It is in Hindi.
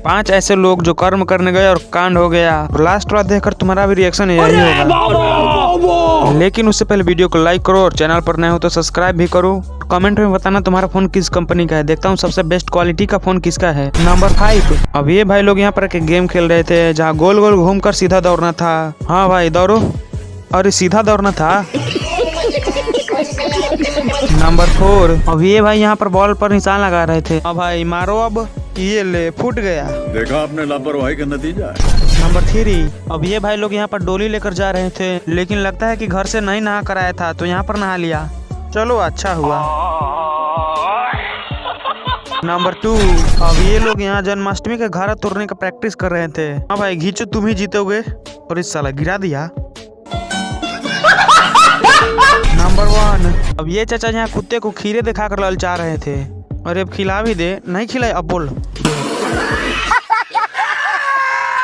5 ऐसे लोग जो कर्म करने गए और कांड हो गया। लास्ट वाला देखकर तुम्हारा भी रिएक्शन यही होगा। लेकिन उससे पहले वीडियो को लाइक करो और चैनल पर नए हो तो सब्सक्राइब भी करो। कमेंट में बताना तुम्हारा फोन किस कंपनी का है, देखता हूँ सबसे बेस्ट क्वालिटी का फोन किसका है। नंबर 5। अब ये भाई लोग यहाँ पर एक गेम खेल रहे थे जहाँ गोल गोल घूमकर सीधा दौड़ना था। हाँ भाई दौड़ो, और सीधा दौड़ना था। नंबर 4। अब ये भाई यहाँ पर बॉल पर निशान लगा रहे थे। अब भाई मारो, अब ये ले फूट गया। देखा आपने लापरवाही का नतीजा। नंबर 3। अब ये भाई लोग यहाँ पर डोली लेकर जा रहे थे, लेकिन लगता है कि घर से नहीं नहा कर आया था तो यहाँ पर नहा लिया। चलो अच्छा हुआ। नंबर 2। अब ये लोग यहाँ जन्माष्टमी के घारा तोड़ने का प्रैक्टिस कर रहे थे। हाँ भाई घींचो, तुम ही जीतोगे। और इस साला गिरा दिया। नंबर 1। अब ये चाचा यहाँ कुत्ते को खीरे दिखाकर ललचा रहे थे। अरे अब खिला भी दे, नहीं खिलाए अब बोल।